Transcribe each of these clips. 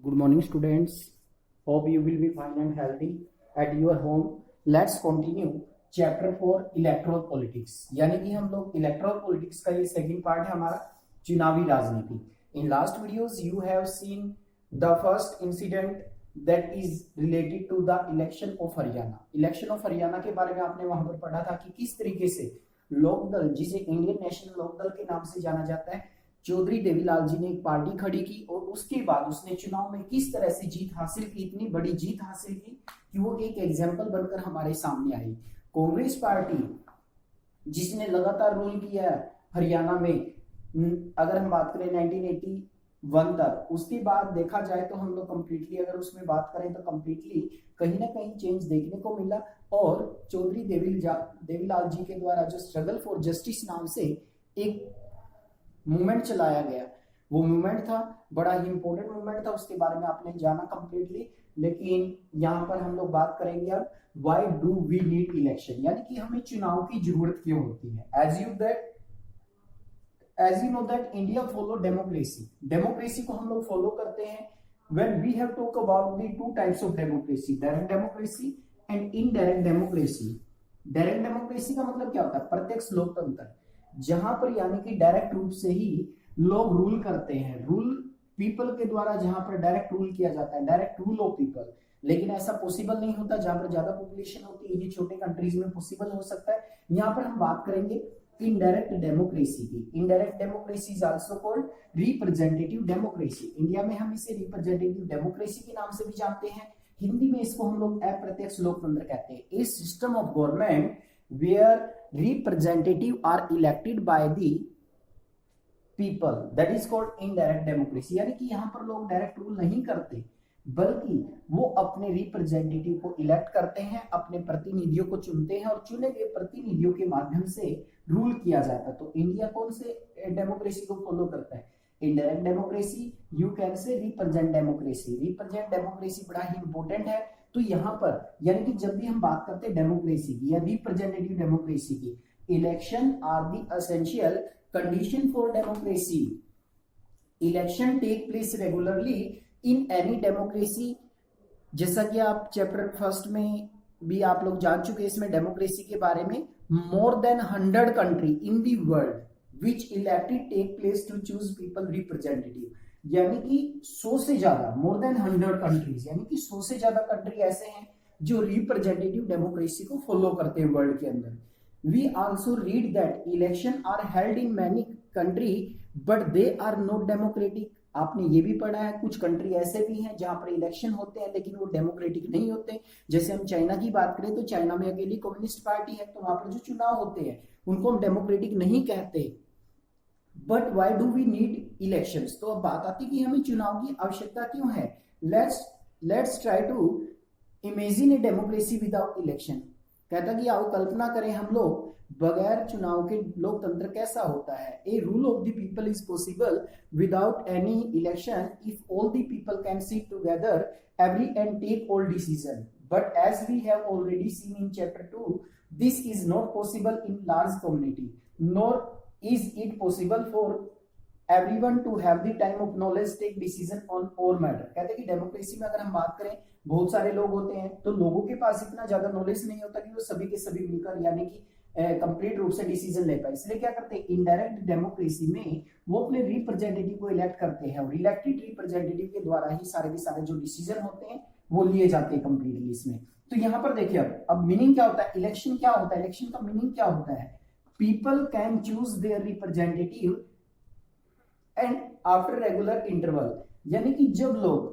Good morning, students. Hope you will be fine and healthy at your home. Let's continue chapter 4 electoral politics. यानी कि हम लोग electoral politics का ये second part है हमारा चुनावी राजनीति। In last videos you have seen the first incident that is related to the election of Haryana. Election of Haryana के बारे में आपने वहां पर पढ़ा था कि किस तरीके से लोकदल, जिसे इंडियन नेशनल लोकदल के नाम से जाना जाता है, चौधरी देवीलाल जी ने एक पार्टी खड़ी की और उसके बाद उसने चुनाव में किस तरह से जीत हासिल की, इतनी बड़ी जीत हासिल की कि वो एक एग्जाम्पल बनकर हमारे सामने आई। कांग्रेस पार्टी जिसने लगातार रूल किया हरियाणा में, अगर हम बात करें 1981 तक, उसके बाद देखा जाए तो हम लोग कंप्लीटली अगर उसमें बात करें तो कंप्लीटली कहीं ना कहीं चेंज देखने को मिला। और चौधरी देवीलाल जी के द्वारा जो स्ट्रगल फॉर जस्टिस नाम से एक मूवमेंट चलाया गया, वो मूवमेंट था बड़ा ही इंपॉर्टेंट मूवमेंट था, उसके बारे में आपने जाना कंप्लीटली। लेकिन यहाँ पर हम लोग बात करेंगे अब why do we need election, यानी कि हमें चुनाव की जरूरत क्यों होती है। As you know that India follow democracy. Democracy को हम लोग फॉलो करते हैं। When we have talk about the two types of democracy, direct democracy and indirect democracy. Direct democracy का मतलब क्या होता है? प्रत्यक्ष लोकतंत्र, जहां पर यानी कि डायरेक्ट रूप से ही लोग रूल करते हैं, रूल पीपल के द्वारा, जहां पर डायरेक्ट रूल किया जाता है, डायरेक्ट रूल ऑफ पीपल। लेकिन ऐसा पॉसिबल नहीं होता जहां पर ज्यादा पॉपुलेशन होती है। ये छोटे कंट्रीज में पॉसिबल हो सकता है। यहाँ पर हम बात करेंगे इनडायरेक्ट डेमोक्रेसी की। Indirect democracy is also called representative democracy. India में हम इसे रिप्रेजेंटेटिव डेमोक्रेसी के नाम से भी जानते हैं। हिंदी में इसको हम लोग अप्रत्यक्ष लोकतंत्र कहते हैं। इस system of government where representative are elected by the people, that is called indirect democracy। यानी कि यहाँ पर लोग डायरेक्ट रूल नहीं करते, बल्कि वो अपने रिप्रेजेंटेटिव को इलेक्ट करते हैं, अपने प्रतिनिधियों को चुनते हैं और चुने गए प्रतिनिधियों के माध्यम से रूल किया जाता है। तो इंडिया कौन से डेमोक्रेसी को फॉलो करता है? इनडायरेक्ट डेमोक्रेसी, यू कैन से रिप्रेजेंट डेमोक्रेसी। रिप्रेजेंट डेमोक्रेसी बड़ा ही इंपॉर्टेंट है। तो यहाँ पर यानी कि जब भी हम बात करते हैं डेमोक्रेसी की या रिप्रेजेंटेटिव डेमोक्रेसी की, election are the essential condition for democracy. Election take place regularly in any democracy. जैसा कि आप चैप्टर फर्स्ट में भी आप लोग जान चुके हैं, इसमें डेमोक्रेसी के बारे में, more than 100 country in the world which elected take place to choose people representative. यानी कि 100 से ज्यादा, मोर देन 100 कंट्रीज, यानी कि 100 से ज्यादा कंट्री ऐसे हैं जो रिप्रेजेंटेटिव डेमोक्रेसी को फॉलो करते हैं वर्ल्ड के अंदर। We also read that election are held in many country but they are not democratic. आपने ये भी पढ़ा है कुछ कंट्री ऐसे भी हैं जहां पर इलेक्शन होते हैं लेकिन वो डेमोक्रेटिक नहीं होते। जैसे हम चाइना की बात करें तो चाइना में अकेली कम्युनिस्ट पार्टी है, तो वहां पर जो चुनाव होते हैं उनको हम डेमोक्रेटिक नहीं कहते। But why do we need elections? तो अब बात आती कि हमें चुनाव की आवश्यकता क्यों है। Let's try to imagine a democracy without election. कहता कि आओ कल्पना करें हम लोग बगैर चुनाव के लोकतंत्र कैसा होता है। A rule of the people is possible without any election if all the people can sit together every and take all decision. But as we have already seen in chapter 2, this is not possible in large community, nor is it possible for everyone to have the time of knowledge take decision on all matter। कहते हैं कि democracy में अगर हम बात करें बहुत सारे लोग होते हैं तो लोगों के पास इतना ज्यादा नॉलेज नहीं होता कि वो सभी के सभी मिलकर यानी कि कंप्लीट रूप से डिसीजन ले पाए। इसलिए क्या करते हैं, इनडायरेक्ट डेमोक्रेसी में वो अपने रिप्रेजेंटेटिव को इलेक्ट करते हैं और इलेक्टेड रिप्रेजेंटेटिव के द्वारा ही सारे के सारे जो डिसीजन होते हैं वो लिए जाते हैं कंप्लीटली इसमें। तो यहाँ पर देखिए अब मीनिंग क्या होता है, इलेक्शन क्या होता है, इलेक्शन का मीनिंग क्या होता है? People can choose their representative and after regular interval। यानी कि जब लोग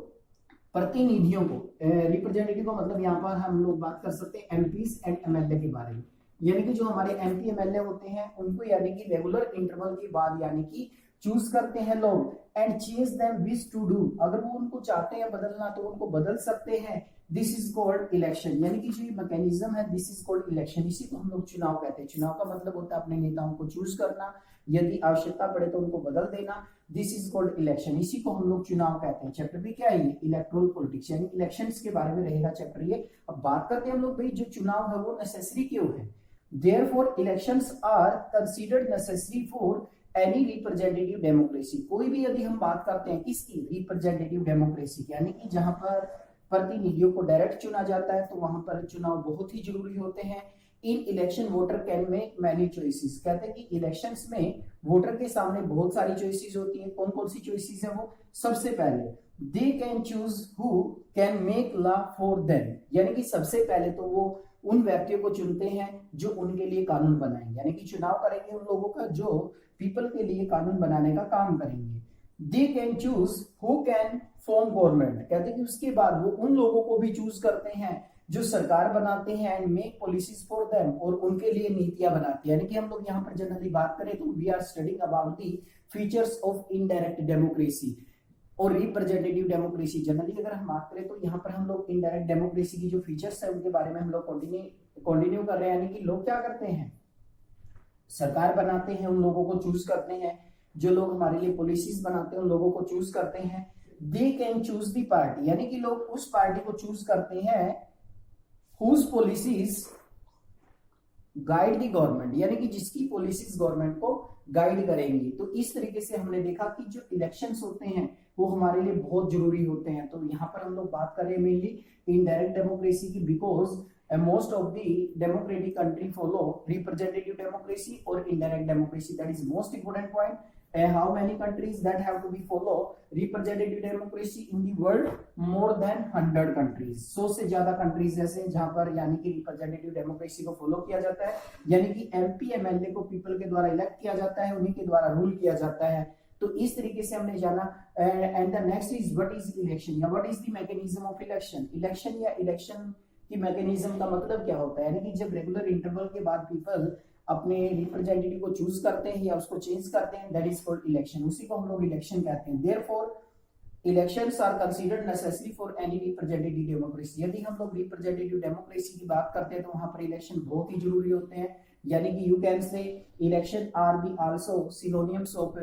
प्रतिनिधियों को, रिप्रेजेंटेटिव का मतलब यहाँ पर हम लोग बात कर सकते हैं एमपीज एंड एमएलए के बारे में। यानी कि जो हमारे एमपी एमएलए होते हैं उनको यानी कि रेगुलर इंटरवल के बाद यानी कि चूज करते हैं लोग। And change them wish to do, अगर वो उनको चाहते हैं बदलना तो उनको बदल सकते हैं। This is called election. यानी कि जो मैकेनिज्म है दिस इज कॉल्ड इलेक्शन। इसी को हम लोग चुनाव कहते हैं। चुनाव का मतलब होता है अपने नेताओं को चूज करना, यदि आवश्यकता पड़े तो उनको बदल देना। दिस इज कॉल्ड इलेक्शन, इसी को हम लोग चुनाव कहते हैं। चैप्टर भी क्या है, इलेक्ट्रोल पॉलिटिक्स यानी इलेक्शंस के बारे में रहेगा चैप्टर ये। अब बात करते हैं हम लोग भाई जो चुनाव है वो नेसेसरी क्यों है। Therefore elections are considered necessary for any representative democracy, कोई भी यदि हम बात करते हैं किसकी, रिप्रेजेंटेटिव डेमोक्रेसी, यानी कि जहां पर प्रतिनिधियों को डायरेक्ट चुना जाता है तो वहां पर चुनाव बहुत ही जरूरी होते हैं। In election voter can make many choices, कहते हैं कि इलेक्शंस में वोटर के सामने बहुत सारी चॉइसेस होती हैं। कौन कौन सी चॉइसेस है वो, सबसे पहले they can choose who can make law for them, यानी कि सबसे पहले तो वो उन व्यक्तियों को चुनते हैं जो उनके लिए कानून बनाएंगे, यानी कि चुनाव करेंगे उन लोगों का जो पीपल के लिए कानून बनाने का काम करेंगे। They can choose who can form government, कहते हैं कि उसके बाद वो उन लोगों को भी चूज करते हैं जो सरकार बनाते हैं and make policies for them, और उनके लिए नीतियां बनाते हैं। यानी कि हम लोग यहाँ पर जनरली बात करें तो we are studying about the features of indirect democracy और रिप्रेजेंटेटिव डेमोक्रेसी। जनरली अगर हम बात करें तो यहाँ पर हम लोग इनडायरेक्ट डेमोक्रेसी की जो फीचर्स है उनके बारे में हम लोग कंटिन्यू कर रहे हैं। यानी कि लोग क्या करते हैं, सरकार बनाते हैं, उन लोगों को चूज करते हैं, जो लोग हमारे लिए पॉलिसीज बनाते हैं उन लोगों को चूज करते हैं। They can choose the party, यानी कि लोग उस पार्टी को चूज करते हैं whose policies गाइड दी गवर्नमेंट, यानी कि जिसकी पॉलिसीज गवर्नमेंट को गाइड करेंगी। तो इस तरीके से हमने देखा कि जो इलेक्शंस होते हैं वो हमारे लिए बहुत जरूरी होते हैं। तो यहाँ पर हम लोग बात कर रहे हैं मेनली इनडायरेक्ट डेमोक्रेसी की, because most of the democratic country follow representative democracy और indirect democracy, that is most important point. How many countries that have to be follow representative democracy in the world? More than 100 countries, 100 से ज्यादा countries ऐसे हैं जहां पर यानी कि representative democracy को फॉलो किया जाता है, यानी कि एमपी एमएलए को पीपल के द्वारा इलेक्ट किया जाता है, उन्हीं के द्वारा रूल किया जाता है। तो इस तरीके से हमने जाना। And the next is what is election या what is the mechanism of election. Election या इलेक्शन की मैकेनिज्म का मतलब क्या होता है, यानी कि जब रेगुलर इंटरवल के बाद पीपल अपने रिप्रेजेंटेटिव को चूज करते हैं या उसको चेंज करते हैं, दैट इज कॉल्ड इलेक्शन, उसी को हम लोग इलेक्शन कहते हैं। Therefore elections are considered necessary for any representative democracy. यदि हम लोग रिप्रेजेंटेटिव डेमोक्रेसी की बात करते हैं तो वहां पर इलेक्शन बहुत ही जरूरी होते हैं, यानी कि you can say election are the also synonyms of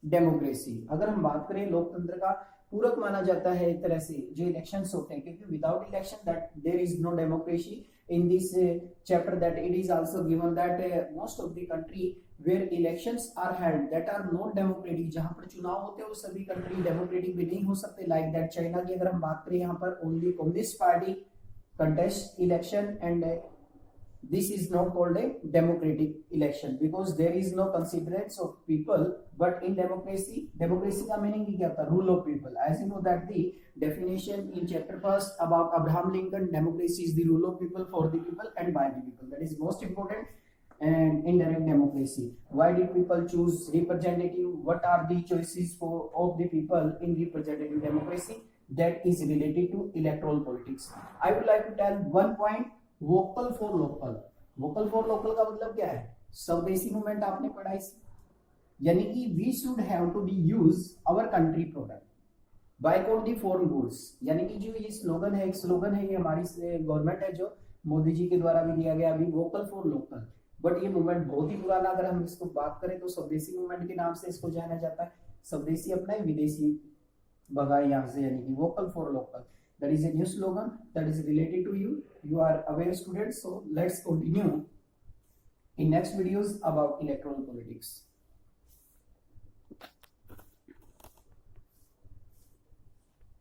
democracy. अगर हम बात करें लोकतंत्र का पूरक माना जाता है एक तरह से जो इलेक्शंस होते हैं, क्योंकि without election that there is no democracy. In this chapter that it is also given that most of the country where elections are held that are not democratic, जहां पर चुनाव होते हैं वो सभी कंट्री डेमोक्रेटिक भी नहीं हो सकते। लाइक दैट चाइना की अगर हम बात करें, यहाँ पर only communist party contest election and this is not called a democratic election because there is no considerance of people, but in democracy का meaning क्या होता है, rule of people। as you know that the definition in chapter first about Abraham Lincoln, democracy is the rule of people, for the people and by the people, that is most important। and indirect democracy, why did people choose representative, what are the choices of the people in representative democracy, that is related to electoral politics। I would like to tell one point, vocal for local. Vocal for local का मतलब क्या है, स्वदेशी movement आपने पढ़ा इस, यानी कि we should have to be use our country product boycott the foreign goods, यानी कि जो ये स्लोगन है, एक स्लोगन है, ये हमारी गवर्नमेंट है जो मोदी जी के द्वारा भी दिया गया अभी, वोकल फॉर लोकल। बट ये मूवमेंट बहुत ही पुराना, अगर हम इसको बात करें तो स्वदेशी मूवमेंट के नाम से इसको जाना जाता है। स्वदेशी अपना है, विदेशी भगाए यहाँ से, यानी कि vocal for local. That is a new slogan that is related to you. You are aware students, so let's continue in next videos about electoral politics.